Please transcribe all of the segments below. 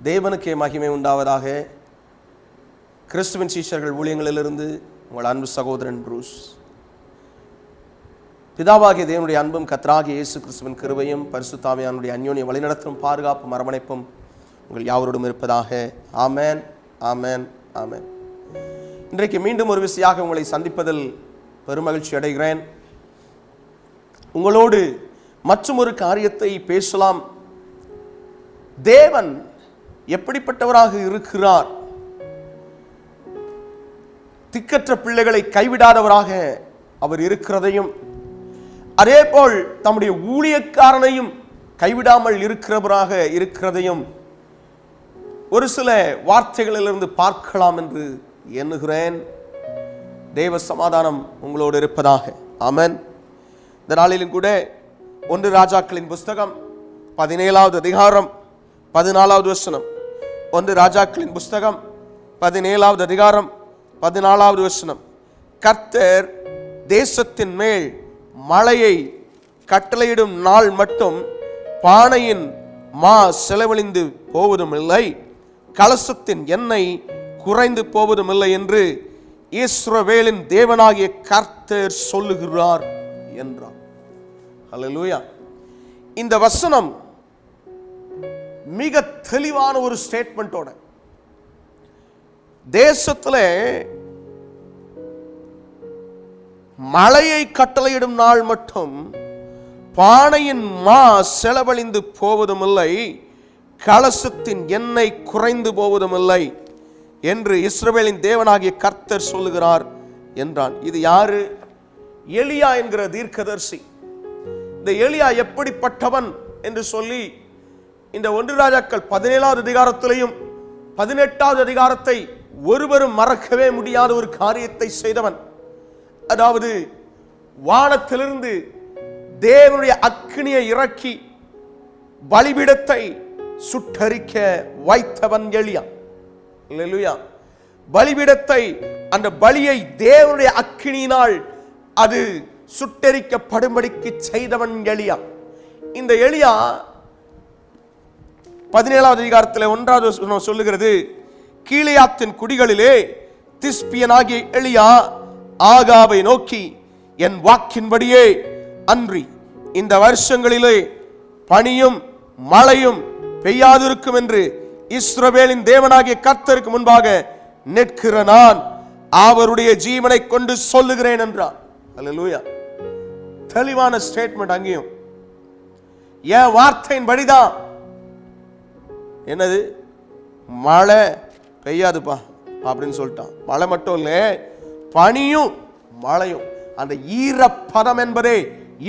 தேவனுக்கே மகிமை உண்டாவதாக. கிறிஸ்துவின் சீஷர்கள் ஊழியங்களிலிருந்து உங்கள் அன்பு சகோதரன் ப்ரூஸ். பிதாவாகிய தேவனுடைய அன்பும் கர்த்தராகிய இயேசு கிறிஸ்துவின் கிருபையும் பரிசுத்த ஆவியானவருடைய அந்யோன்ய வழிநடத்தும் பாதுகாப்பும் அரவணைப்பும் உங்கள் யாவரோடும் இருப்பதாக. ஆமென், ஆமென், ஆமென். இன்றைக்கு மீண்டும் ஒரு விசையாக உங்களை சந்திப்பதில் பெருமகிழ்ச்சி அடைகிறேன். உங்களோடு மற்றும் ஒரு காரியத்தை பேசலாம். தேவன் எப்படிப்பட்டவராக இருக்கிறார்? திக்கற்ற பிள்ளைகளை கைவிடாதவராக அவர் இருக்கிறதையும், அதே போல் தம்முடைய ஊழியக்காரனையும் கைவிடாமல் இருக்கிறவராக இருக்கிறதையும் ஒரு சில வார்த்தைகளிலிருந்து பார்க்கலாம் என்று எண்ணுகிறேன். தேவ சமாதானம் உங்களோடு இருப்பதாக. ஆமென். இந்த நாளிலும் கூட 1 ராஜாக்களின் புஸ்தகம் 17வது அதிகாரம் 14வது வசனம். 1 ராஜாக்களின் புஸ்தகம் 17வது அதிகாரம் 14வது வசனம். கர்த்தர் தேசத்தின் மேல் மழையை கட்டளையிடும் நாள் மட்டும் பானையின் மா செலவழிந்து போவதும் இல்லை, கலசத்தின் எண்ணெய் குறைந்து போவதும் இல்லை என்று இஸ்ரவேலின் தேவனாகிய கர்த்தர் சொல்லுகிறார் என்றார். ஹல்லேலூயா. இந்த வசனம் மிக தெளிவான ஒரு ஸ்டேட்மெண்டோட தேசத்துல மழையை கட்டளையிடும் நாள் மட்டும் பானையின் மா செலவழிந்து போவதும் இல்லை, கலசத்தின் எண்ணெய் குறைந்து போவதும் இல்லை என்று இஸ்ரவேலின் தேவனாகிய கர்த்தர் சொல்லுகிறார் என்றான். இது யாரு? எலியா என்கிற தீர்க்கதரிசி. இந்த எலியா எப்படிப்பட்டவன் என்று சொல்லி இந்த 1 ராஜாக்கள் 17வது அதிகாரத்திலையும் 18வது அதிகாரத்தை ஒருவரும் மறக்கவே முடியாத ஒரு காரியத்தை செய்தவன். அதாவது வானத்திலிருந்து தேவனுடைய அக்கினியை இறக்கி பலிபீடத்தை சுட்டரிக்க வைத்தவன் எலியா. அல்லேலூயா. பலிபீடத்தை, அந்த பலியை தேவனுடைய அக்கினியினால் அது சுட்டரிக்கப்படும்படிக்கு செய்தவன் எலியா. இந்த எலியா 17வது அதிகாரத்தில் 1வது வசனம் சொல்லுகிறது, கீலேயாத்தின் குடிகளிலே திஸ்பியனாகிய எலியா ஆகாபை நோக்கி, என் வாக்கின்படியே அன்றி இந்த வருஷங்களிலே பனியும் மழையும் பெய்யாதிருக்கும் என்று இஸ்ரவேலின் தேவனாகிய கர்த்தருக்கு முன்பாக நிற்கிற நான் அவருடைய ஜீவனை கொண்டு சொல்லுகிறேன் என்றார். அல்லேலூயா. தெளிவான ஸ்டேட்மெண்ட். அங்கேயும் என் வார்த்தையின் படிதான். என்னது? மழை பெய்யாதுப்பா அப்படின்னு சொல்லிட்டான். மழை மட்டும் இல்லை, பனியும் மழையும், அந்த ஈரப்பதம் என்பதே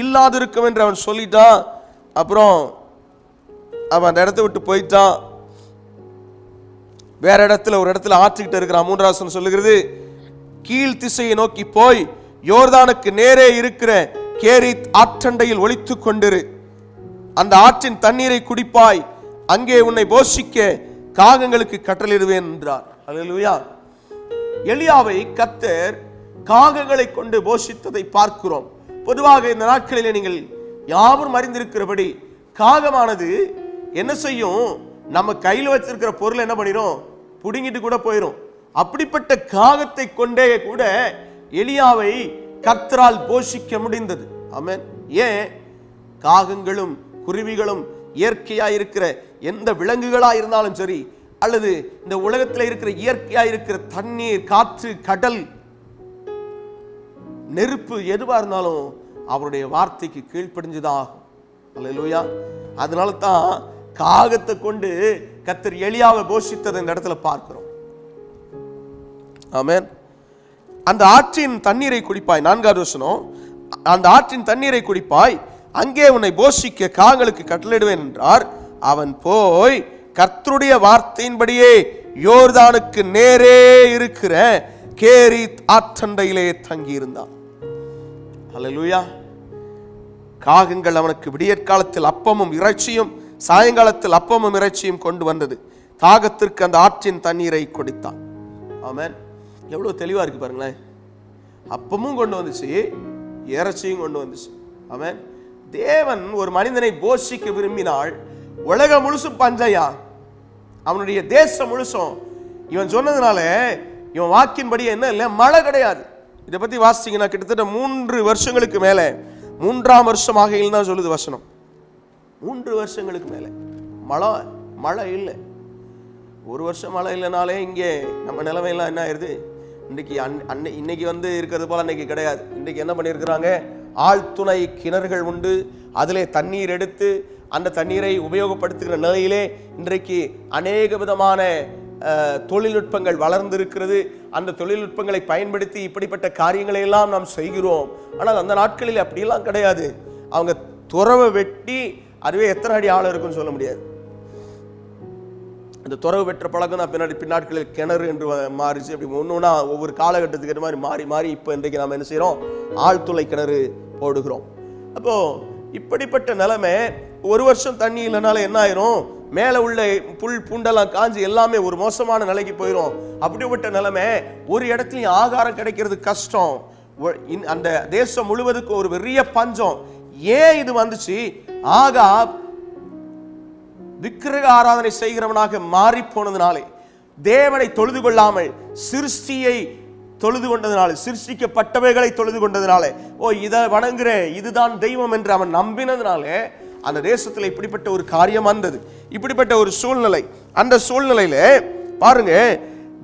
இல்லாதிருக்கும் என்று அவன் சொல்லிட்டான். அப்புறம் அவன் அந்த இடத்தை விட்டு போயிட்டான். வேற இடத்துல ஒரு இடத்துல ஆற்றிக்கிட்டு இருக்கிறான். 3வது வசனம் சொல்லுகிறது, கீழ் திசையை நோக்கி போய் யோர்தானுக்கு நேரே இருக்கிற கேரித் ஆற்றண்டையில் ஒளித்துக் கொண்டிரு, அந்த ஆற்றின் தண்ணீரை குடிப்பாய், அங்கே உன்னை போஷிக்க காகங்களுக்கு கட்டளையிடுவேன் என்றார். அல்லேலூயா. எலியாவை கர்த்தர் காகங்களை கொண்டு போஷித்ததை பார்க்கிறோம். பொதுவாக இந்த நாட்களிலே நீங்கள் யாவரும் அறிந்திருக்கிறபடி காகமானது என்ன செய்யும்? நம்ம கையில் வச்சிருக்கிற பொருள் என்ன பண்ணிடும்? புடுங்கிட்டு கூட போயிடும். அப்படிப்பட்ட காகத்தை கொண்டே கூட எலியாவை கர்த்தரால் போஷிக்க முடிந்தது. ஆமென். ஏன்? காகங்களும் குருவிகளும் இயற்கையா இருக்கிற எந்த விலங்குகளா இருந்தாலும் சரி, அல்லது இந்த உலகத்தில் இருக்கிற இயற்கையா இருக்கிற தண்ணீர், காற்று, கடல், நெருப்பு, எதுவா இருந்தாலும் அவருடைய வார்த்தைக்கு கீழ்ப்படிஞ்சுதான். அல்லேலூயா. அதனால தான் காகத்தை கொண்டு கர்த்தர் எலியாவை போஷித்ததை இந்த இடத்துல பார்க்கிறோம். ஆமென். அந்த ஆற்றின் தண்ணீரை குடிப்பாய், 4வது வசனம், அந்த ஆற்றின் தண்ணீரை குடிப்பாய், அங்கே உன்னை போஷிக்க காகங்களுக்கு கட்டளையிடுவேன் என்றார். அவன் போய் கர்த்தருடைய வார்த்தையின்படியே யோர்தானுக்கு நேரே இருக்கிற கேரித் ஆற்றண்டையிலே தங்கியிருந்தான். அல்லேலூயா. காகங்கள் அவனுக்கு விடியற்காலத்தில் அப்பமும் இறைச்சியும், சாயங்காலத்தில் அப்பமும் இறைச்சியும் கொண்டு வந்தது. தாகத்திற்கு அந்த ஆற்றின் தண்ணீரை குடித்தான். ஆமென். எவ்வளவு தெளிவா இருக்கு பாருங்களேன். அப்பமும் கொண்டு வந்துச்சு, இறைச்சியும் கொண்டு வந்துச்சு. ஆமென். தேவன் ஒரு மனிதனை போஷிக்க விரும்பினால் உலகம் முழுசும் பஞ்சையா. அவனுடைய தேசம் முழுசும் இவன் சொன்னதுனால இவன் வாக்கின்படி என்ன இல்லை, மழை கிடையாது. இதை பத்தி வாசிச்சீங்கன்னா கிட்டத்தட்ட 3 வருஷங்களுக்கு மேல, 3ஆம் வருஷமாக தான் சொல்லுது வசனம். 3 வருஷங்களுக்கு மேல மழை இல்லை. 1 வருஷம் மழை இல்லைனாலே இங்கே நம்ம நிலைமையெல்லாம் என்ன ஆயிருது, இன்னைக்கு இருக்கிறது போல அன்னைக்கு கிடையாது. இன்னைக்கு என்ன பண்ணியிருக்கிறாங்க, ஆழ்துணை கிணறுகள் உண்டு, அதிலே தண்ணீர் எடுத்து அந்த தண்ணீரை உபயோகப்படுத்துகிற நிலையிலே இன்றைக்கு அநேக விதமான தொழில்நுட்பங்கள் வளர்ந்திருக்கிறது. அந்த தொழில்நுட்பங்களை பயன்படுத்தி இப்படிப்பட்ட காரியங்களை எல்லாம் நாம் செய்கிறோம். ஆனால் அந்த நாட்களில் அப்படியெல்லாம் கிடையாது. அவங்க துறவை வெட்டி, அதுவே எத்தனை அடி ஆழம் இருக்குன்னு சொல்ல முடியாது. அந்த துறவு பெற்ற பழக்கம் தான் பின்னாட்களில் கிணறு என்று மாறிச்சு. அப்படி ஒன்றுனா ஒவ்வொரு காலகட்டத்துக்கு ஏற்ற மாதிரி மாறி மாறி இப்போ இன்றைக்கு நாம் என்ன செய்கிறோம், ஆழ்துளை கிணறு போடுகிறோம். அப்போ இப்படிப்பட்ட நிலைமை, 1 வருஷம் தண்ணி இல்லைனால என்ன ஆயிரும், மேலே உள்ள புல் பூண்டெல்லாம் காஞ்சி எல்லாமே ஒரு மோசமான நிலைக்கு போயிடும். அப்படிப்பட்ட நிலைமை, ஒரு இடத்துலையும் ஆகாரம் கிடைக்கிறது கஷ்டம். அந்த தேசம் முழுவதுக்கு ஒரு பெரிய பஞ்சம். ஏன் இது வந்துச்சு, ஆகாப் விக்கிரக ஆராதனை செய்கிறவனாக மாறி போனதுனாலே, தேவனை தொழுது கொள்ளாமல் சிருஷ்டியை தொழுது கொண்டதுனால, சிருஷ்டிக்கப்பட்டவைகளை தொழுது கொண்டதுனால, இதை வணங்குறேன், இதுதான் தெய்வம் என்று அவன் நம்பினதுனாலே அந்த தேசத்தில் இப்படிப்பட்ட ஒரு காரியம் வந்தது. இப்படிப்பட்ட ஒரு சூழ்நிலை. அந்த சூழ்நிலையில பாருங்க,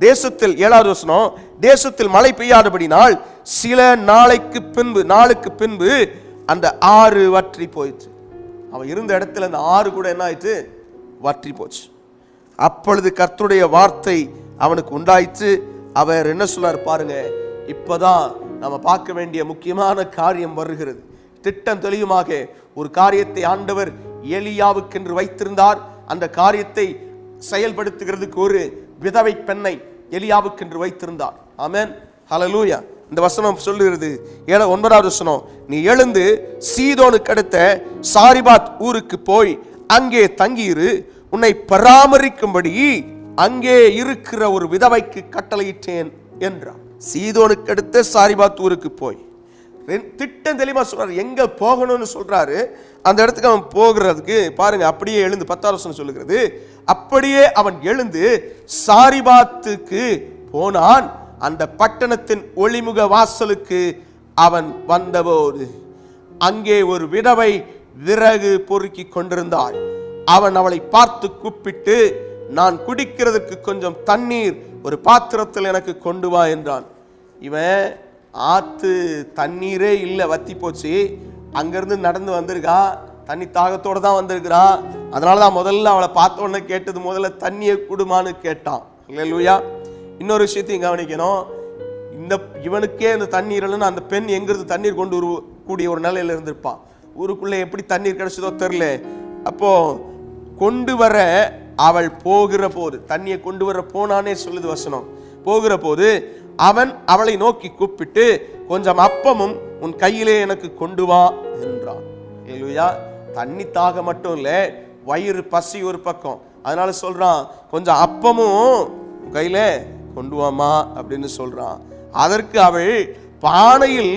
தேசத்தில் 7வது வசனம், தேசத்தில் மழை பெய்யாதபடினால் சில நாளுக்கு பின்பு அந்த ஆறு வற்றி போயிற்று. அவன் இருந்த இடத்துல அந்த ஆறு கூட என்ன ஆயிற்று, வற்றி போச்சு. அப்பொழுது கர்த்தருடைய வார்த்தை அவனுக்கு உண்டாயிற்று. அவர் என்ன சொன்னார் பாருங்க, இப்பதான் நம்ம பார்க்க வேண்டிய முக்கியமான காரியம் வருகிறது. திட்டம் தெளிவுமாக ஒரு காரியத்தை ஆண்டவர் எலியாவுக்கென்று வைத்திருந்தார். அந்த காரியத்தை செயல்படுத்துகிறதுக்கு ஒரு விதவை பெண்ணை எலியாவுக்கென்று வைத்திருந்தார். ஆமென், ஹல்லேலூயா. இந்த வசனம் சொல்லுகிறது, 9வது வசனம், நீ எழுந்து சீதோனுக்கு அடுத்த சாரிபாத் ஊருக்கு போய் அங்கே தங்கியிரு, உன்னை பராமரிக்கும்படி அங்கே இருக்கிற ஒரு விதவைக்கு கட்டளையிட்டேன் என்றார். சீதோனுக்கு அடுத்த சாரிபாத் ஊருக்கு போய், திட்டம் தெளிவா சொல்றாரு, எங்க போகணும்னு சொல்றாரு. அந்த இடத்துக்கு அவன் போகிறதுக்கு பாருங்க, அப்படியே எழுந்து 10வது வசனம் சொல்லுகிறது, அப்படியே அவன் எழுந்து சாரிபாத்துக்கு போனான். அந்த பட்டணத்தின் ஒளிமுக வாசலுக்கு அவன் வந்தபோது அங்கே ஒரு விதவை விறகு பொறுக்கி கொண்டிருந்தாள். அவன் அவளை பார்த்து கூப்பிட்டு, நான் குடிக்கிறதுக்கு கொஞ்சம் தண்ணீர் ஒரு பாத்திரத்தில் எனக்கு கொண்டு வா என்றான். இவன் ஆத்து தண்ணீரே இல்லை, வத்தி போச்சு. அங்கிருந்து நடந்து வந்திருக்கா, தண்ணி தாகத்தோட தான் வந்திருக்கிறான். அதனாலதான் முதல்ல அவளை பார்த்த உடனே கேட்டது, முதல்ல தண்ணியை குடுமான்னு கேட்டான். அல்லேலூயா. இன்னொரு விஷயத்தையும் கவனிக்கணும், இவனுக்கே அந்த தண்ணீர் இல்லைன்னா அந்த பெண் எங்கிருந்து தண்ணீர் கொண்டு கூடிய ஒரு நிலையில இருந்திருப்பான். ஊருக்குள்ளே எப்படி தண்ணீர் கிடைச்சதோ தெரியல. அப்போ கொண்டு வர அவள் போகிற போது, தண்ணியை கொண்டு வர போனானே சொல்லுது வசனம், போகிற போது அவன் அவளை நோக்கி கூப்பிட்டு, கொஞ்சம் அப்பமும் உன் கையிலே எனக்கு கொண்டு வா என்றான். அல்லேலூயா. தண்ணி தாக மட்டும் இல்லை, வயிறு பசி ஒரு பக்கம். அதனால சொல்றான், கொஞ்சம் அப்பமும் கையில கொண்டு வாமா அப்படின்னு சொல்றான். அதற்கு அவள், பானையில்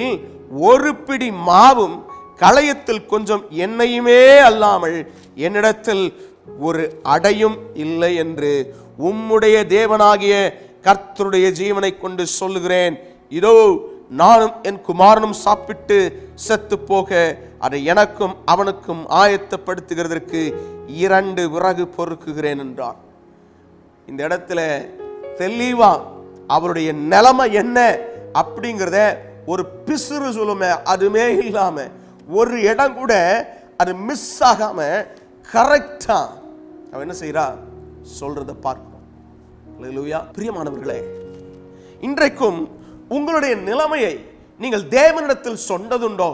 ஒரு பிடி மாவும் களையத்தில் கொஞ்சம் எண்ணெயுமே அல்லாமல் என்னிடத்தில் ஒரு அடையும் இல்லை என்று உம்முடைய தேவனாகிய கர்த்தருடைய ஜீவனை கொண்டு சொல்லுகிறேன், இதோ நானும் என் குமாரனும் சாப்பிட்டு செத்து போக அதை எனக்கும் அவனுக்கும் ஆயத்தப்படுத்துகிறதற்கு 2 விறகு பொறுக்குகிறேன் என்றார். இந்த இடத்துல தெளிவா அவருடைய நிலைமை என்ன அப்படிங்கிறத ஒரு பிசுறு சொல்லுமே அதுமே இல்லாம, ஒரு இடம் கூட அது மிஸ் ஆகாம கரெக்டா அவன் என்ன செய்யறா சொல்றத பார்க்கிறோம். அல்லேலூயா. பிரியமானவர்களே, இன்றைக்கும் உங்களுடைய நிலைமையை நீங்கள் தேவனிடத்தில் சொன்னதுண்டோ?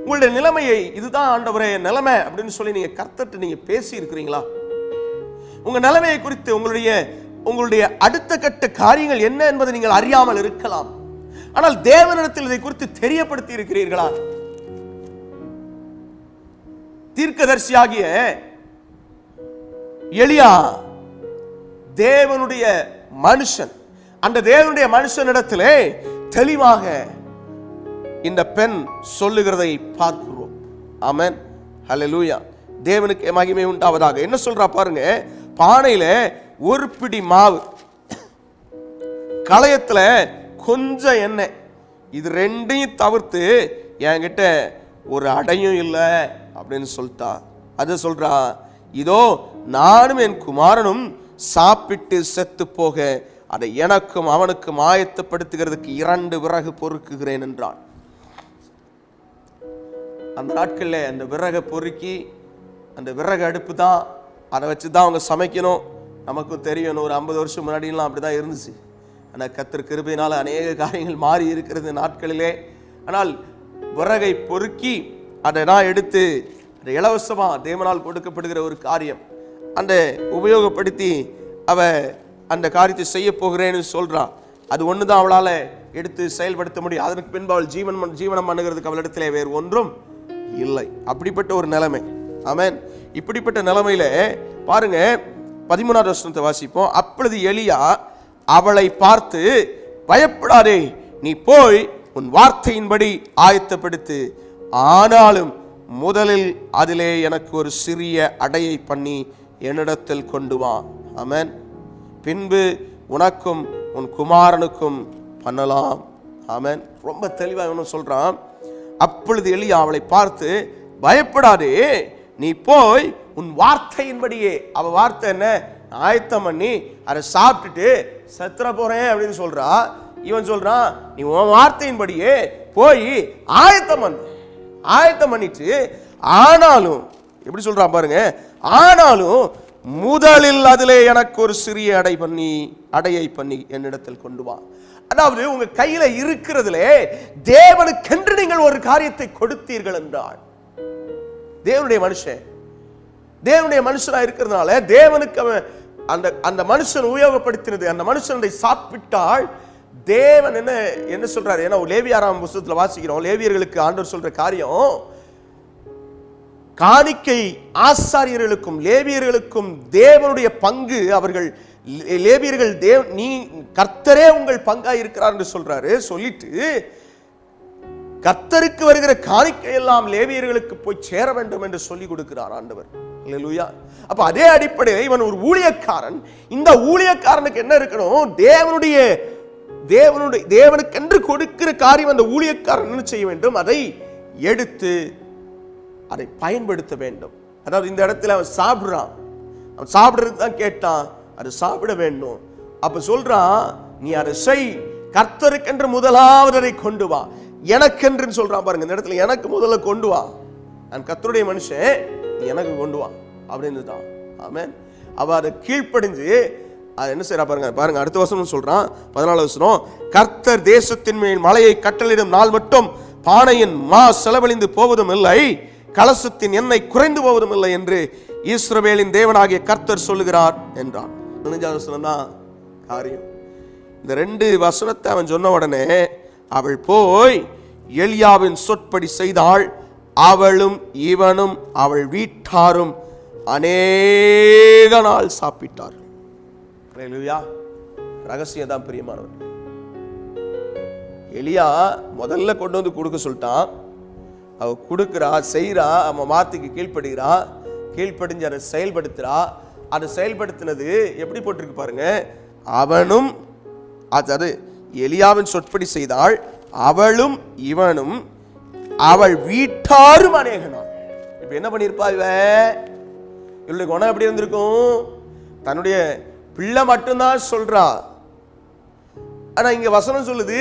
உங்களுடைய நிலைமையை, இதுதான் ஆண்டவரே நிலைமை அப்படின்னு சொல்லி நீங்க கர்த்தர்ட்ட நீங்க பேசி இருக்கிறீங்களா? உங்க நிலைமையை குறித்து உங்களுடைய அடுத்த கட்ட காரியங்கள் என்ன என்பதை நீங்கள் அறியாமல் இருக்கலாம். ஆனால் தேவனிடத்தில் இதை குறித்து தெரியப்படுத்தி இருக்கிறீர்களா? தீர்க்கதரிசியாகிய எலியா தேவனுடைய மனுஷன். அந்த தேவனுடைய மனுஷனிடத்திலே தெளிவாக இந்த பெண் சொல்லுகிறதை பார்க்கிறோம். ஆமென், ஹல்லேலூயா. தேவனுக்கு மகிமை உண்டாவதாக. என்ன சொல்றா பாருங்க, பானையில ஒரு பிடி மாவு, களையத்துல கொஞ்சம் எண்ணெய், இது ரெண்டையும் தவிர்த்து என்கிட்ட ஒரு அடையும் இல்லை அப்படின்னு சொல்லிட்டா. அது சொல்றா, இதோ நானும் என் குமாரனும் சாப்பிட்டு செத்து போக அதை எனக்கும் அவனுக்கும் ஆயத்தப்படுத்துகிறதுக்கு 2 விறகு பொறுக்குகிறேன் என்றான். அந்த நாட்கள்ல அந்த விறகை பொறுக்கி, அந்த விறகு அடுப்பு தான், அதை வச்சுதான் அவங்க சமைக்கணும். நமக்கும் தெரியும், ஒரு 50 வருஷம் முன்னாடிலாம் அப்படிதான் இருந்துச்சு. ஆனால் கர்த்தர் கிருபையினால அநேக காரியங்கள் மாறி இருக்கிறது நாட்களிலே. ஆனால் விறகை பொறுக்கி அதை நான் எடுத்து அதை இலவசமா தேவனால் கொடுக்கப்படுகிற ஒரு காரியம், அந்த உபயோகப்படுத்தி அவ அந்த காரியத்தை செய்ய போகிறேன்னு சொல்றான். அது ஒண்ணுதான் அவளால எடுத்து செயல்படுத்த முடியும். அதற்கு பின்பு அவள் ஜீவனம் பண்ணுகிறதுக்கு அவளிடத்திலே வேறு ஒன்றும் இல்லை. அப்படிப்பட்ட ஒரு நிலைமை. ஆமென். இப்படிப்பட்ட நிலைமையில பாருங்க, 13வது வசனத்தை வாசிப்போம். அப்பொழுது எலியா அவளை பார்த்து, பயப்படாதே, நீ போய் உன் வார்த்தையின்படி ஆயத்தப்படுத்து, ஆனாலும் முதலில் அதிலே எனக்கு ஒரு சிறிய அடையை பண்ணி என்னிடத்தில் கொண்டு வா. ஆமென். பின்பு உனக்கும் உன் குமாரனுக்கும் பண்ணலாம். ஆமென். ரொம்ப தெளிவாக இவனும் சொல்றான். அப்பொழுது எலியா அவளை பார்த்து, பயப்படாதே, நீ போய் உன் வார்த்தையின்படியே, அவ வார்த்தை என்ன, ஆயத்தம் பண்ணி அதை சாப்பிட்டுட்டு செத்துற போறேன் அப்படின்னு சொல்றா. இவன் சொல்றான், நீ உன் வார்த்தையின்படியே போய் ஆயத்தம் பண்ணிட்டு, ஆனாலும் எப்படி சொல்றான் பாருங்க, ஆனாலும் முதலில் அதிலே எனக்கு ஒரு சிறிய அடையை பண்ணி என்னிடத்தில் கொண்டு வா. அதாவது உங்க கையில இருக்கிறதுல தேவனுக்கென்று நீங்கள் ஒரு காரியத்தை கொடுத்தீர்கள் என்றால், தேவனுடைய மனுஷனா இருக்கிறதுனால தேவனுக்கு அந்த மனுஷன் உபயோகப்படுத்தினது, அந்த மனுஷனை சாப்பிட்டால் தேவன் என்ன சொல்றாரு? ஏன்னா லேவியராம் புத்தகத்துல வாசிக்கிறோம், லேவியர்களுக்கு ஆண்டவர் சொல்ற காரியம், காணிக்கை ஆசாரியர்களுக்கும் லேவியர்களுக்கும் தேவனுடைய பங்கு, அவர்கள் லேவியர்கள் நீ கர்த்தரே உங்கள் பங்காய் இருக்கிறார் என்று சொல்றாரு. சொல்லிட்டு கர்த்தருக்கு வருகிற காணிக்கை எல்லாம் லேவியர்களுக்கு போய் சேர வேண்டும் என்று சொல்லி கொடுக்கிறார் ஆண்டவர். அல்லேலூயா. அப்ப அதே அடிப்படையில் இவன் ஒரு ஊழியக்காரன். இந்த ஊழியக்காரனுக்கு என்ன இருக்கணும்? தேவனுக்கென்று கொடுக்கிற காரியம் அந்த ஊழியக்காரன் என்ன செய்ய வேண்டும்? அதை எடுத்து அதை பயன்படுத்த வேண்டும். அதாவது இந்த இடத்துல அவன் சாப்பிடுறான், அவன் சாப்பிடுறது தான் கேட்டான், அது சாப்பிட வேண்டும். அப்ப சொல்றான், நீ அதை செய், கர்த்தருக்கென்று முதலாவது அதை கொண்டு வா, எனக்கென்று சொல்றான் பாருங்க. இந்த இடத்துல எனக்கு முதல்ல கொண்டு வா, நான் கர்த்தருடைய மனுஷன், நீ எனக்கு கொண்டு வா அப்படின்னு தான். ஆமென். அவ அதை கீழ்ப்படிஞ்சு அது என்ன செய்யறா பாருங்க. அடுத்த வசனம் சொல்றான், 14வது வசனம், கர்த்தர் தேசத்தின் மேல் மலையை கட்டளையிடும் நாள் மட்டும் பானையின் மா செலவழிந்து போவதும் இல்லை, கலசத்தின் எண்ணெய் குறைந்து போவதும் இல்லை என்று இஸ்ரவேலின் தேவனாகிய கர்த்தர் சொல்லுகிறார் என்றான். 15வது வசனம் தான் காரியம். இந்த 2 வசனத்தை அவன் சொன்ன உடனே அவள் போய் எலியாவின் சொற்படி செய்தாள். அவளும் இவனும் அவள் வீட்டாரும் அநேக நாள் சாப்பிட்டார். ரகசியம் தான் பிரியமானவர். எலியா முதல்ல கொண்டு வந்து கொடுக்க சொல்லிட்டான். அவ கொடுக்கிறா, செய்யறா, அவன் வார்த்தைக்கு கீழ்ப்படுகிறா, கீழ்ப்படிஞ்சு அதை செயல்படுத்துறா. அதை செயல்படுத்தினது எப்படி போட்டிருக்கு பாருங்க, அவனும், அது எலியாவின் சொற்படி செய்தாள், அவளும் இவனும் அவள் வீட்டாரும் அநேக நாள். இப்ப என்ன பண்ணிருப்பா இவளுடைய குணம் எப்படி இருந்திருக்கும்? தன்னுடைய பிள்ளை மட்டும்தான் சொல்றா. ஆனா இங்க வசனம் சொல்லுது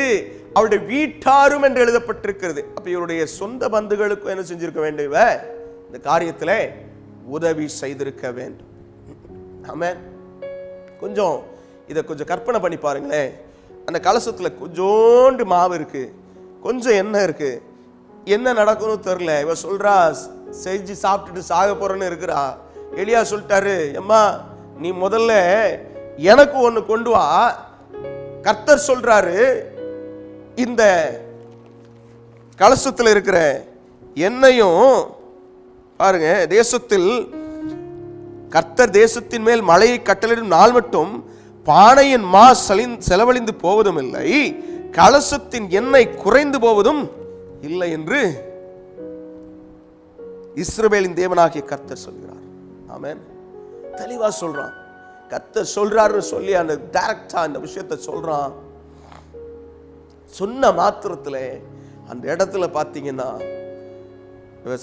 அவளுடைய வீட்டாரும் என்று எழுதப்பட்டிருக்கிறது. அப்ப இவருடைய சொந்த பந்துகளுக்கும் என்ன செஞ்சிருக்க வேண்டும்? இந்த காரியத்துல உதவி செய்திருக்க வேண்டும். ஆமென். கொஞ்சம் இதை கொஞ்சம் கற்பனை பண்ணி பாருங்களேன். அந்த கலசத்துல கொஞ்சோண்டு மாவு இருக்கு, கொஞ்சம் எண்ணெய் இருக்கு, என்ன நடக்கணும் தெரியல. இவ சொல்றா செஞ்சு சாப்பிட்டுட்டு சாக போறேன்னு இருக்கிறா. எலியா சொல்லிட்டாரு, அம்மா நீ முதல்ல எனக்கு ஒண்ணு கொண்டு வா. கர்த்தர் சொல்றாரு, இந்த கலசத்தில் இருக்கிற எண்ணெயும் பாருங்க, தேசத்தில் கர்த்தர் தேசத்தின் மேல் மலையை கட்டளையிடும் நாள் மட்டும் பானையின் மா செலவழிந்து போவதும் இல்லை, கலசத்தின் எண்ணெய் குறைந்து போவதும் இல்லை என்று இஸ்ரவேலின் தேவனாகிய கர்த்தர் சொல்கிறார். ஆமென். தெளிவா சொல்றான். கர்த்தர் சொல்றாருன்னு சொல்லி அந்த டைரக்டா அந்த விஷயத்தை சொல்றான். சொன்ன மாத்திரத்துல அந்த இடத்துல பாத்தீங்கன்னா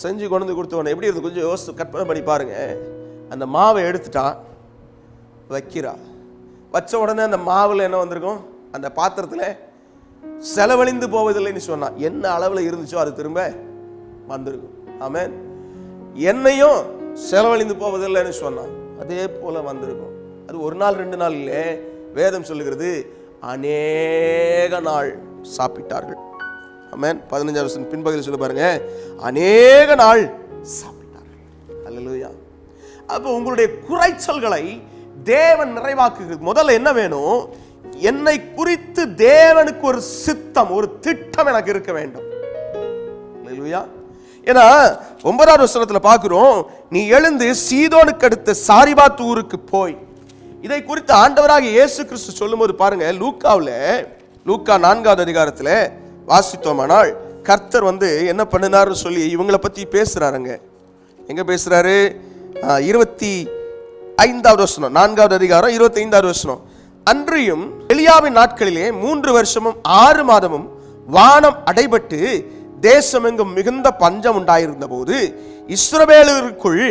செஞ்சு கொண்டு வந்து கொடுத்தவன எப்படி இருந்து கொஞ்சம் யோசித்து கற்பனை பண்ணி பாருங்க. அந்த மாவை எடுத்துட்டான், வைக்கிறா. வச்ச உடனே அந்த மாவுல என்ன வந்திருக்கும்? அந்த பாத்திரத்துல செலவழிந்து போவதில்லைன்னு சொன்னா என்ன அளவுல இருந்துச்சோ அது திரும்ப வந்திருக்கும். ஆமென். எண்ணெயும் செலவழிந்து போவதில்லைன்னு சொன்னா அதே போல வந்திருக்கும். அது ஒரு நாள் 2 நாள் இல்லை, வேதம் சொல்லுகிறது அநேக நாள் சாப்பிட்டார்கள். ஆமென். 15ஆம் வசனம் பின்பகுதியில் சொல்ல பாருங்க, அநேக நாள் சாப்பிட்டார்கள். அல்லேலூயா. அப்போ உங்களுடைய குறைச்சல்களை தேவன் நிறைவாக்குகிறது. முதல்ல என்ன வேணும்? என்னை குறித்து தேவனுக்கு ஒரு சித்தம், ஒரு திட்டம் எனக்கு இருக்க வேண்டும். அல்லேலூயா. ஏன்னா 9ஆம் வசனத்துல பார்க்கிறோம், நீ எழுந்து சீதோனுக்கு அடுத்த சாரிபாத் ஊருக்கு போய். இதை குறித்து ஆண்டவராகிய இயேசு கிறிஸ்து சொல்லும்போது பாருங்க, லூக்கா 4ஆவது அதிகாரத்தில் வாசித்தோமானால் கர்த்தர் என்ன பண்ணினார்னு சொல்லி இவங்களை பத்தி பேசுறாருங்க. எங்க பேசுறாரு? 25ஆவது வசனம், 4ஆவது அதிகாரம் 25ஆவது வசனம். அன்றியும் எலியாவின் நாட்களிலே 3 வருஷமும் 6 மாதமும் வானம் அடைபட்டு தேசமெங்கும் மிகுந்த பஞ்சம் உண்டாயிருந்த போது இஸ்ரவேலருக்குள்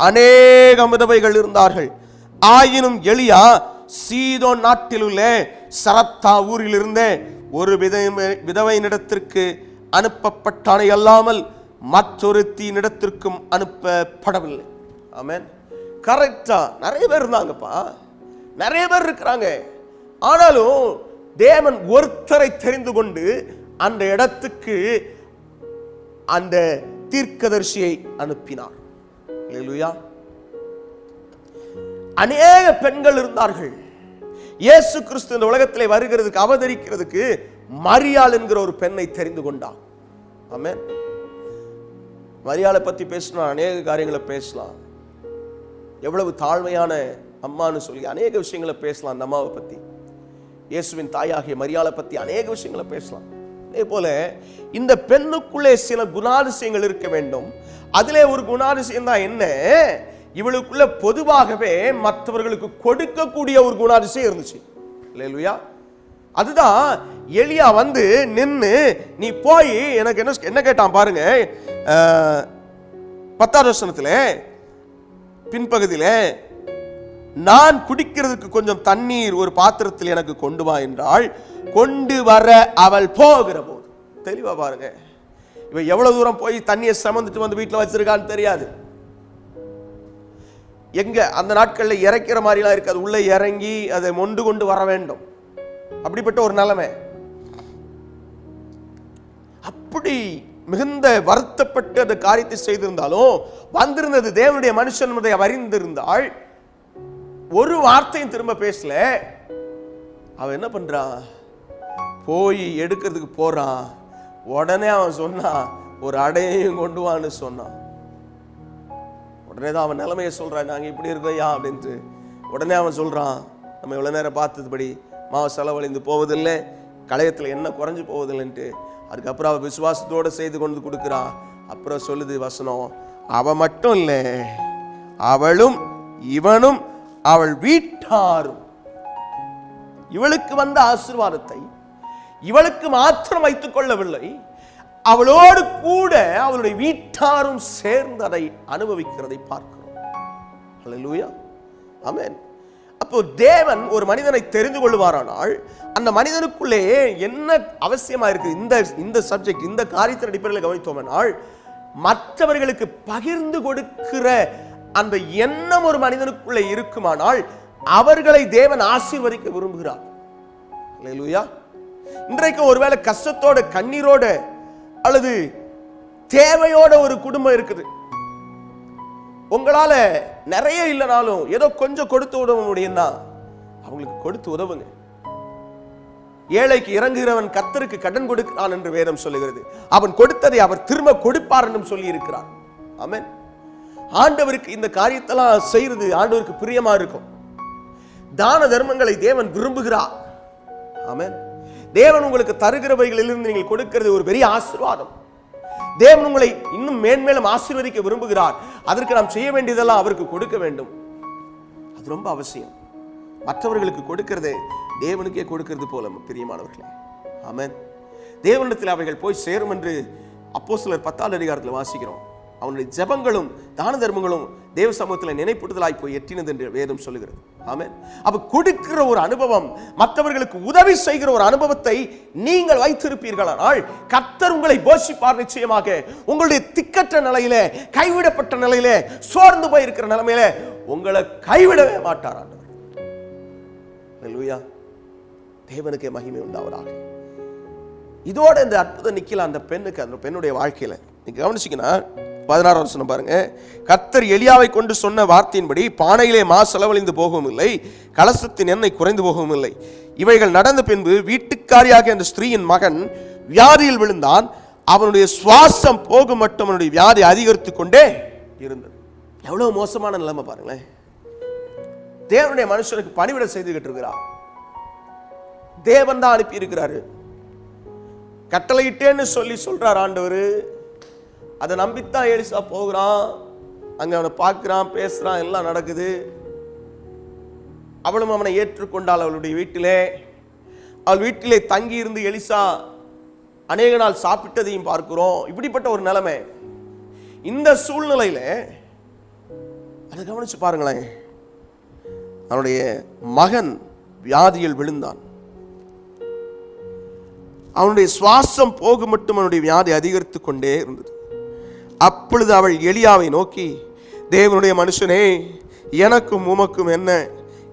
அநேக விதவைகள் இருந்தார்கள். ஆயினும் எலியா சீதோன் நாட்டில் உள்ள சரத்தா ஊரில் இருந்த ஒரு விதவையினிடத்திற்கு அனுப்பப்பட்டானே அல்லாமல் மற்றொருத்தினிடத்திற்கும் அனுப்பப்படவில்லை. ஆமென். கரெக்டா நிறைய பேர் இருந்தாங்கப்பா, நிறைய பேர் இருக்கிறாங்க. ஆனாலும் தேவன் ஒருத்தரை தெரிந்து கொண்டு அந்த இடத்துக்கு அந்த தீர்க்கதரிசியை அனுப்பினார். அல்லேலூயா. அநேக பெண்கள் இருந்தார்கள். இயேசு கிறிஸ்து இந்த உலகத்திலே வருகிறதுக்கு, அவதரிக்கிறதுக்கு மரியாள் என்கிற ஒரு பெண்ணை தெரிந்து கொண்டார். ஆமென். மரியாளை பத்தி பேசணும், அநேக காரியங்களை பேசலாம். எவ்வளவு தாழ்மையான அம்மான்னு சொல்லி அநேக விஷயங்களை பேசலாம். அந்த அம்மாவை பத்தி, இயேசுவின் தாயாகிய மரியாளை பத்தி அநேக விஷயங்களை பேசலாம். அதே போல இந்த பெண்ணுக்குள்ளே சில குணாதிசயங்கள் இருக்க வேண்டும். அதிலே ஒரு குணாதிசயம் தான் என்ன? இவளுக்குள்ள பொதுவாகவே மற்றவர்களுக்கு கொடுக்கக்கூடிய ஒரு குணாதிசயம் இருந்துச்சு. அல்லேலூயா. அதுதான் எலியா நின்னு நீ போய் எனக்கு என்ன கேட்டான் பாருங்க. 10ஆவது வசனத்துல பின்பகுதியில, நான் குடிக்கிறதுக்கு கொஞ்சம் தண்ணீர் ஒரு பாத்திரத்தில் எனக்கு கொண்டு வா என்றால் கொண்டு வர அவள் போகிற போது. தெளிவா பாருங்க, இவ எவ்வளவு தூரம் போய் தண்ணியை சமந்துட்டு வந்து வீட்டில் வச்சிருக்கான்னு தெரியாது. எங்க அந்த நாட்களில் இறக்கிற மாதிரிலாம் இருக்காது, உள்ள இறங்கி அதை மொண்டு கொண்டு வர வேண்டும். அப்படிப்பட்ட ஒரு நிலைமை. அப்படி மிகுந்த வருத்தப்பட்டு அந்த காரியத்தை செய்திருந்தாலும் வந்திருந்தது தேவனுடைய மனுஷன் அறிந்திருந்தால் ஒரு வார்த்தையும் திரும்ப பேசல. அவன் என்ன பண்றான்? போய் எடுக்கிறதுக்கு போறான். உடனே அவன் சொன்னான், ஒரு அடையையும் கொண்டு வான்னு சொன்னான். உடனே தான் அவன் நிலைமையை சொல்றான், நாங்க இப்படி இருக்கோம் அப்படின்ட்டு. உடனே அவன் சொல்றான், நம்ம இவ்வளவு நேரம் பார்த்ததுபடி மாவு செலவழிந்து போவதில்லை, களையத்தில் என்ன குறைஞ்சு போவதில்லைன்ட்டு. அதுக்கப்புறம் அவன் விசுவாசத்தோடு செய்து கொண்டு கொடுக்குறான். அப்புறம் சொல்லுது வசனம், அவ மட்டும் இல்லை, அவளும் இவனும் அவள் வீட்டாரும் இவளுக்கு வந்த ஆசீர்வாதத்தை இவளுக்கு மாத்திரம் வைத்துக் கொள்ளவில்லை, அவளோடு கூட அவளுடைய வீட்டாரும் சேர்ந்து அதை அனுபவிக்கிறதை பார்க்கிறோம். அல்லேலூயா. ஆமென். அப்போ தேவன் ஒரு மனிதனை தெரிந்து கொள்வாரானால் அந்த மனிதனுக்குள்ளே என்ன அவசியமா இருக்கு? இந்த சப்ஜெக்ட், இந்த காரியத்தின் அடிப்படையில் கவனித்தோம்னால் மற்றவர்களுக்கு பகிர்ந்து கொடுக்கிற அந்த எண்ணம் ஒரு மனிதனுக்குள்ளே இருக்குமானால் அவர்களை தேவன் ஆசீர்வதிக்க விரும்புகிறார். அல்லேலூயா. இன்றைக்கு ஒருவேளை கஷ்டத்தோட, கண்ணீரோட அல்லது தேவையோட ஒரு குடும்பம் இருக்குது. உங்களால நிறைய இல்லைனாலும் ஏதோ கொஞ்சம் கொடுத்து உதவ முடியும்னா அவங்களுக்கு கொடுத்து உதவுங்க. ஏழைக்கு இறங்குகிறவன் கர்த்தருக்கு கடன் கொடுக்கிறான் என்று வேதம் சொல்லுகிறது. அவன் கொடுத்ததை அவர் திரும்ப கொடுப்பார் என்று சொல்லி இருக்கிறார். ஆமென். ஆண்டவருக்கு இந்த காரியத்தெல்லாம் செய்யறது ஆண்டவருக்கு பிரியமா இருக்கும். தான தர்மங்களை தேவன் விரும்புகிறார். ஆமென். தேவன் உங்களுக்கு தருகிறவைகளிலிருந்து நீங்கள் கொடுக்கிறது ஒரு பெரிய ஆசீர்வாதம். தேவன் உங்களை இன்னும் மேன்மேலும் ஆசீர்வதிக்க விரும்புகிறார். அதற்கு நாம் செய்ய வேண்டியதெல்லாம் அவருக்கு கொடுக்க வேண்டும். அது ரொம்ப அவசியம். மற்றவர்களுக்கு கொடுக்கிறது தேவனுக்கே கொடுக்கிறது போல பிரியமானவர்களே. ஆமென். தேவனிடத்தில் அவைகள் போய் சேரும் என்று அப்போஸ்தலர் 10ஆம் அதிகாரத்தில் வாசிக்கிறோம். அவனுடைய ஜெபங்களும் தான தர்மங்களும் தேவ சமூகத்தில் நினைப்புறுதலாய் போய் எட்டினது என்று வேதம் சொல்லுகிறது. ஆமென். அப்ப கொடுக்கிற ஒரு அனுபவம், மற்றவர்களுக்கு உதவி செய்கிற ஒரு அனுபவத்தை நீங்கள் வைத்திருப்பீர்களானால் கர்த்தர் உங்களை போஷிப்பார். நிச்சயமாக உங்களுடைய திக்கற்ற நிலையில, கைவிடப்பட்ட நிலையில, சோர்ந்து போய் இருக்கிற நிலைமையில உங்களை கைவிடவே மாட்டார் ஆண்டவர். அல்லேலூயா. தேவனுக்கே மகிமை உண்டாவதாக. இதோட இந்த அற்புதம் நிக்கல அந்த பெண்ணுக்கு, அந்த பெண்ணுடைய வாழ்க்கையில நீங்க கவனிச்சீங்கன்னா 16 வசனம் பாருங்க. கர்த்தர் எலியாவை கொண்டு சொன்ன வார்த்தையின்படி பானையிலே மா செலவழிந்து போகவும் இல்லை, கலசத்தின் எண்ணெய் குறைந்து போகவும் இல்லை. இவைகள் நடந்த பின்பு வீட்டுக்காரியாக அந்த ஸ்திரீயின் மகன் வியாதியில் விழுந்தான். அவனுடைய சுவாசம் போகும் மட்டும் அவனுடைய வியாதி அதிகரித்து கொண்டே இருந்தது. எவ்வளவு மோசமான நிலைமை பாருங்களேன். தேவனுடைய மனுஷனுக்கு பணிவிட செய்துகிட்டு இருக்கிறார். தேவன் தான் அனுப்பி இருக்கிறாரு. கட்டளையிட்டேன்னு சொல்றார் ஆண்டவர். அதை நம்பித்தான் எலிசா போகிறான். அங்க அவனை பார்க்கிறான், பேசுறான், எல்லாம் நடக்குது. அவளும் அவனை ஏற்றுக்கொண்டாள். அவளுடைய வீட்டிலே, அவள் வீட்டிலே தங்கி இருந்து எலிசா அநேக நாள் சாப்பிட்டதையும் பார்க்கிறோம். இப்படிப்பட்ட ஒரு நிலைமை. இந்த சூழ்நிலையில அதை கவனிச்சு பாருங்களேன். அவனுடைய மகன் வியாதியில் விழுந்தான். அவனுடைய சுவாசம் போக மட்டும் அவனுடைய வியாதி அதிகரித்து கொண்டே இருந்தது. அப்பொழுது அவள் எலியாவை நோக்கி, தேவனுடைய மனுஷனே, எனக்கும் உமக்கும் என்ன?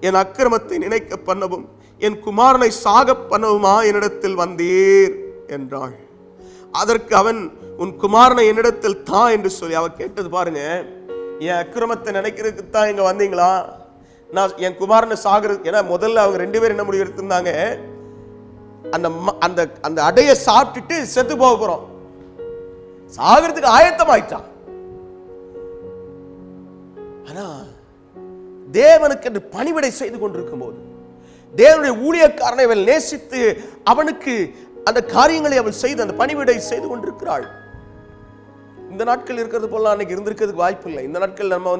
என் அக்கிரமத்தை நினைக்க பண்ணவும் என் குமாரனை சாக பண்ணவுமா என்னிடத்தில் வந்தீர் என்றாள். அதற்கு அவன், உன் குமாரனை என்னிடத்தில் தான் என்று சொல்லி. அவ கேட்டது பாருங்க, என் அக்கிரமத்தை நினைக்கிறதுக்கு தான் இங்க வந்தீங்களா? நான் என் குமாரனை சாகிறது. ஏன்னா முதல்ல அவங்க 2 பேரும் என்ன முடிவு எடுத்திருந்தாங்க, அந்த அந்த அடைய சாப்பிட்டுட்டு செத்து போக போறோம், சாகிறதுக்கு ஆயத்தமாயிட்டான். ஆனா தேவனுக்கு என்று பணிவிடை செய்து கொண்டிருக்கும் போது, தேவனுடைய ஊழியக்காரனை அவள் நேசித்து அவனுக்கு அந்த காரியங்களை அவள் செய்து அந்த பணிவிடை செய்து கொண்டிருக்கிறாள். இந்த நாட்கள் இருக்கிறது போல அன்னைக்கு இருந்திருக்கிறதுக்கு வாய்ப்பு இல்லை. இந்த நாட்கள் நம்ம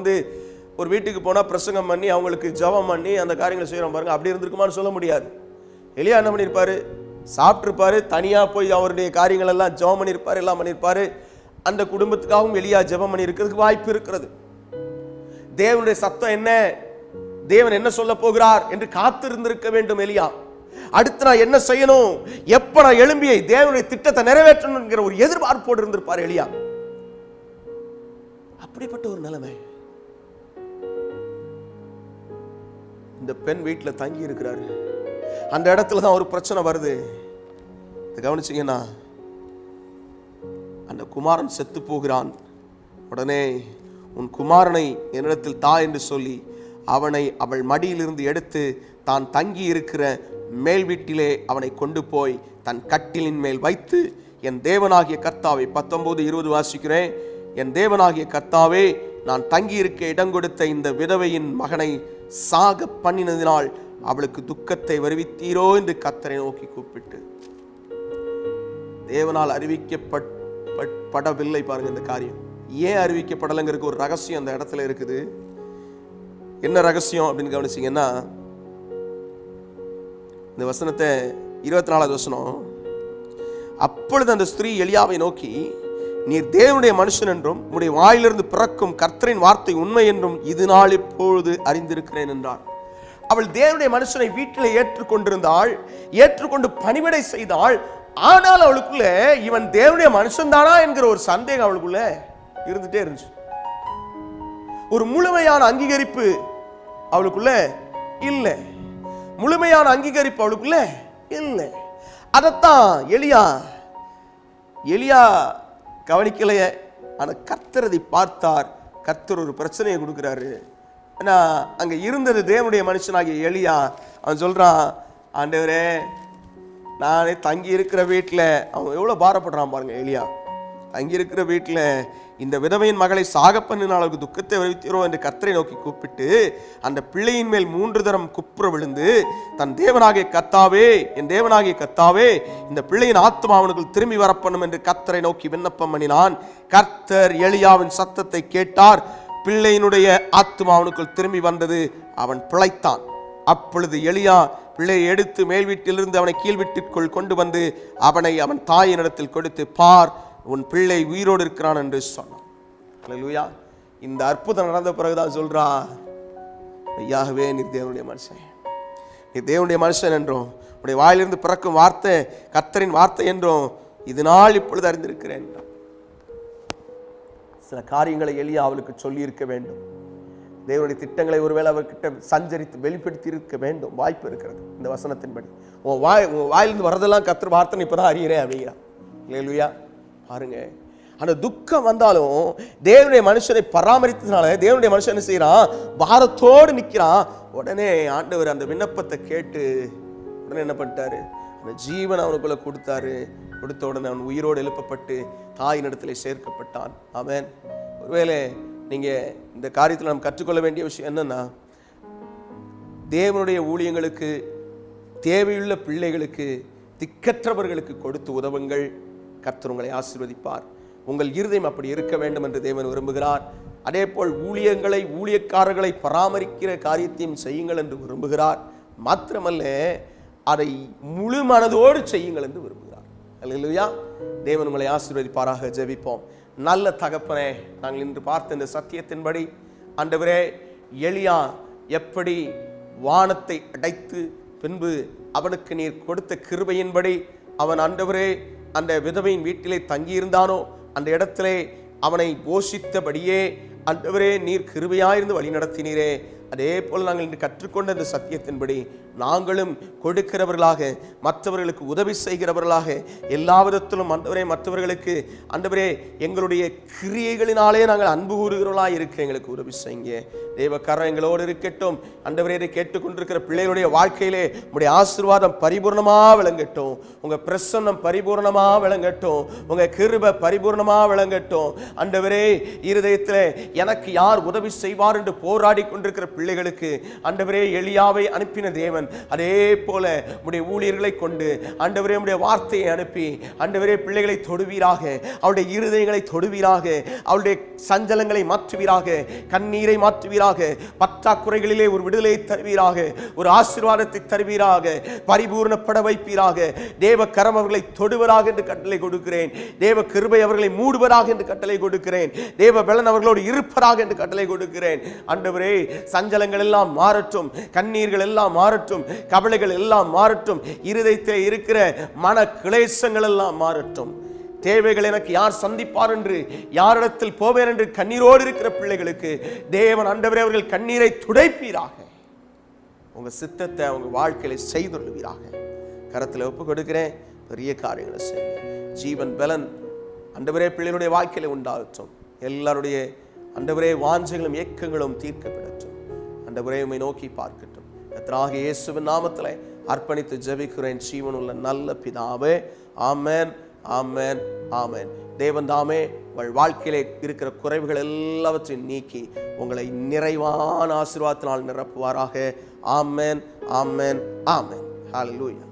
ஒரு வீட்டுக்கு போனா பிரசங்கம் பண்ணி அவங்களுக்கு ஜெபம் பண்ணி அந்த காரியங்களை செய்யறோம் பாருங்க. அப்படி இருந்திருக்குமான்னு சொல்ல முடியாது. எலியா என்ன பண்ணியிருப்பாரு? சாப்பிட்டிருப்பாரு, தனியா போய் அவருடைய காரியங்கள் எல்லாம் ஜெபம் பண்ணியிருப்பாரு, எல்லாம் பண்ணியிருப்பாரு. அந்த குடும்பத்துக்காகவும் எலியா ஜெபம் பண்ணி இருக்கிறதுக்கு வாய்ப்பு இருக்கிறது. தேவனுடைய சத்தம் என்ன, தேவன் என்ன சொல்ல போகிறார் என்று காத்திருந்திருக்க வேண்டும் எலியா. அடுத்து நான் என்ன செய்யணும், எப்ப நான் எழும்பி தேவனுடைய திட்டத்தை நிறைவேற்றணும் என்கிற ஒரு எதிர்பார்ப்போடு இருந்திருப்பார் எலியா. அப்படிப்பட்ட ஒரு நிலைமை. இந்த பெண் வீட்டில் தங்கி இருக்கிறாரு. அந்த இடத்துல தான் ஒரு பிரச்சனை வருது. கவனிச்சீங்கன்னா, அந்த குமாரன் செத்து போகிறான். உடனே உன் குமாரனை என்னிடத்தில் தா என்று சொல்லி அவனை அவள் மடியிலிருந்து எடுத்து தான் தங்கி இருக்கிற மேல் வீட்டிலே அவனை கொண்டு போய் தன் கட்டிலின் மேல் வைத்து, என் தேவனாகிய கர்த்தாவே, 19:20 வாசிக்கிறேன். என் தேவனாகிய கர்த்தாவே, நான் தங்கி இருக்க இடம் கொடுத்த இந்த விதவையின் மகனை சாக பண்ணினதினால் அவளுக்கு துக்கத்தை வருவித்தீரோ என்று கர்த்தரை நோக்கி கூப்பிட்டு, தேவனால் அறிவிக்கப்படவில்லை. பாருங்க இந்த காரியம் ஏன் அறிவிக்கப்படலைங்கிறதுக்கு ஒரு ரகசியம் அந்த இடத்துல இருக்குது. என்ன ரகசியம் அப்படின்னு கவனிச்சீங்கன்னா, இந்த வசனத்தை 24வது வசனம், அப்பொழுது அந்த ஸ்திரீ எலியாவை நோக்கி, நீர் தேவனுடைய மனுஷன் என்றும் உம்முடைய வாயிலிருந்து பிறக்கும் கர்த்தரின் வார்த்தை உண்மை என்றும் இது நாள் இப்பொழுது அறிந்திருக்கிறேன் என்றார். அவள் தேவனுடைய மனுஷனை வீட்டில் ஏற்றுக்கொண்டிருந்தாள், ஏற்றுக்கொண்டு பணிவிடை செய்தாள். ஆனால் அவளுக்குள்ள இவன் தேவனுடைய மனுஷன் தானா என்கிற ஒரு சந்தேகம் அவளுக்குள்ள இருந்துட்டே இருந்துச்சு. ஒரு முழுமையான அங்கீகரிப்பு அவளுக்குள்ள இல்லை. முழுமையான அங்கீகரிப்பு அவளுக்குள்ள இல்லை. அதைத்தான் எலியா கவனிக்கலையே. ஆனா கர்த்தர் அதை பார்த்தார். கர்த்தர் ஒரு பிரச்சனையை கொடுக்கிறாரு. ஏன்னா அங்க இருந்தது தேவனுடைய மனுஷனாகிய எலியா. அவன் சொல்றான், ஆண்டவரே, நானே தங்கி இருக்கிற வீட்டில், அவன் எவ்வளவு பாரப்படுறான் பாருங்க எலியா. தங்கி இருக்கிற வீட்டில் இந்த விதவையின் மகளை சாக பண்ணினால் அவளுக்கு துக்கத்தை வருவித்தீரோ என்று கர்த்தரை நோக்கி கூப்பிட்டு அந்த பிள்ளையின் மேல் 3 தரம் குப்புற விழுந்து, தன் தேவனாகிய கர்த்தாவே, என் தேவனாகிய கர்த்தாவே, இந்த பிள்ளையின் ஆத்மா அவனுக்குள் திரும்பி வரப்பண்ணும் என்று கர்த்தரை நோக்கி விண்ணப்பம் பண்ணினான். கர்த்தர் எலியாவின் சத்தத்தை கேட்டார். பிள்ளையினுடைய ஆத்மா அவனுக்குள் திரும்பி வந்தது. அவன் பிழைத்தான். அப்பொழுது எலியா பிள்ளையை எடுத்து மேல் வீட்டிலிருந்து அவனை கீழ் வீட்டிற்குள் கொண்டு வந்து அவனை அவன் தாயினிடத்தில் கொடுத்து, பார், உன் பிள்ளை உயிரோடு இருக்கிறான் என்று சொன்னான். அல்லேலூயா. இந்த அற்புதம் நடந்த பிறகுதான் சொல்றா, ஐயாகவே நீ தேவனுடைய மனுஷன், நீ தேவனுடைய மனுஷன் என்றும் உடைய வாயிலிருந்து பிறக்கும் வார்த்தை கர்த்தரின் வார்த்தை என்றும் இதனால் இப்பொழுது அறிந்திருக்கிறேன். சில காரியங்களை எலியா அவளுக்கு சொல்லி இருக்க வேண்டும். தேவனுடைய திட்டங்களை ஒருவேளை அவர்கிட்ட சஞ்சரித்து வெளிப்படுத்தி இருக்க வேண்டும். வாய்ப்பு இருக்கிறது. இந்த வசனத்தின்படி உன் வாயிலிருந்து வரதெல்லாம் கர்த்தர் வார்த்தை இப்பதான் அறிகிறேன் அப்படிங்கிறான். அல்லேலூயா. பாருங்க, அந்த துக்கம் வந்தாலும் தேவனுடைய மனுஷனை பராமரித்ததுனால தேவனுடைய மனுஷன் செய்யறான், பாரத்தோடு நிற்கிறான். உடனே ஆண்டவர் அந்த விண்ணப்பத்தை கேட்டு உடனே என்ன பண்ணிட்டாரு, அந்த ஜீவன் அவனுக்குள்ள கொடுத்தாரு. கொடுத்த உடனே அவன் உயிரோடு எழுப்பப்பட்டு தாயினிடத்திலே சேர்க்கப்பட்டான். ஆமென். ஒருவேளை நீங்க இந்த காரியத்தில் நாம் கற்றுக்கொள்ள வேண்டிய விஷயம் என்னன்னா, தேவனுடைய ஊழியங்களுக்கு, தேவையுள்ள பிள்ளைகளுக்கு, திக்கற்றவர்களுக்கு கொடுத்து உதவுங்கள். கர்த்தர் உங்களை ஆசீர்வதிப்பார். உங்கள் இருதயம் அப்படி இருக்க வேண்டும் என்று தேவன் விரும்புகிறார். அதே போல் ஊழியங்களை, ஊழியக்காரர்களை பராமரிக்கிற காரியத்தையும் செய்யுங்கள் என்று விரும்புகிறார். மாத்திரமல்ல, அதை முழு மனதோடு செய்யுங்கள் என்று விரும்புகிறார். அல்லேலூயா. தேவன் உங்களை ஆசீர்வதிப்பாராக. ஜெபிப்போம். நல்ல தகப்பனே, நாங்கள் இன்று பார்த்த இந்த சத்தியத்தின்படி ஆண்டவரே, எலியா எப்படி வானத்தை அடைத்து பின்பு அவனுக்கு நீர் கொடுத்த கிருபையின்படி அவன் ஆண்டவரே அந்த விதவையின் வீட்டிலே தங்கியிருந்தானோ, அந்த இடத்திலே அவனை போஷித்தபடியே ஆண்டவரே நீர் கிருபையாயிருந்து வழி நடத்தினீரே. அதே போல் நாங்கள் இன்று கற்றுக்கொண்ட இந்த சத்தியத்தின்படி நாங்களும் கொடுக்கிறவர்களாக, மற்றவர்களுக்கு உதவி செய்கிறவர்களாக, எல்லா விதத்திலும் ஆண்டவரே மற்றவர்களுக்கு ஆண்டவரே எங்களுடைய கிரியைகளினாலே நாங்கள் அன்பு கூறுகிறவர்களாக இருக்க எங்களுக்கு உதவி செய்யுங்க. தேவக்காரர் எங்களோடு இருக்கட்டும். ஆண்டவரே கேட்டுக்கொண்டிருக்கிற பிள்ளைகளுடைய வாழ்க்கையிலே உங்களுடைய ஆசீர்வாதம் பரிபூர்ணமாக விளங்கட்டும். உங்க பிரசன்னம் பரிபூர்ணமாக விளங்கட்டும். உங்க கிருபை பரிபூர்ணமாக விளங்கட்டும். ஆண்டவரே இருதயத்தில் எனக்கு யார் உதவி செய்வார் என்று போராடி கொண்டிருக்கிற பிள்ளைகளுக்கு ஆண்டவரே எலியாவை அனுப்பின தேவன் அதே போல உடைய ஊழியர்களை கொண்டு ஆண்டவரே உடைய வார்த்தையை அனுப்பி ஆண்டவரே பிள்ளைகளை தொடுவீராக, அவருடைய இருதயங்களை தொடுவீராக, அவருடைய சஞ்சலங்களை மாற்றுவீராக, கண்ணீரை மாற்றுவீராக, பற்றாக்குறைகளிலே ஒரு விடுதலை தருவீராக, ஒரு ஆசீர்வாதத்தை தருவீராக, பரிபூர்ணப்பட வைப்பீராக. தேவ கரம் அவர்களை தொடுவராக என்று கட்டளை கொடுக்கிறேன். தேவ கிருபை அவர்களை மூடுவராக என்று கட்டளை கொடுக்கிறேன். தேவ பலன் அவர்களோடு இருப்பதாக என்று கட்டளை கொடுக்கிறேன். ஆண்டவரே சஞ்சலங்கள் எல்லாம் மாறட்டும், கண்ணீர்கள் எல்லாம் மாறட்டும், கவலைகள் எல்லாம் மாறட்டும், இருதயத்தில் இருக்கிற மன கிளேசங்கள் எல்லாம் மாறட்டும். தேவைகள் எனக்கு யார் சந்திப்பார் என்று, யாரிடத்தில் போவேன் என்று கண்ணீரோடு இருக்கிற பிள்ளைகளுக்கு தேவன் ஆண்டவரே அவர்கள் கண்ணீரை துடைப்பீராக. உங்க சித்தத்தை அவங்க வாழ்க்கையில செய்துள்ளுவீராக. கரத்தில் ஒப்பு கொடுக்கிறேன். பெரிய காரியங்களை செய்யுங்க. ஜீவன் பலன் ஆண்டவரே பிள்ளைகளுடைய வாழ்க்கையில உண்டாகட்டும். எல்லாருடைய ஆண்டவரே வாஞ்சைகளும் ஏக்கங்களும் தீர்க்கப்படட்டும். ஆண்டவரே உம்மை நோக்கி பார்க்கட்டும். கர்த்தராகிய இயேசுவின் நாமத்திலே அர்ப்பணித்து ஜெபிக்கிறேன் ஜீவனுள்ள நல்ல பிதாவே. ஆமென், ஆமென், ஆமென். தேவன் தாமே உங்கள் வாழ்க்கையிலே இருக்கிற குறைவுகள் எல்லாவற்றையும் நீக்கி உங்களை நிறைவான ஆசீர்வாதத்தினால் நிரப்புவாராக. ஆமென், ஆமென், ஆமென். ஹல்லேலூயா.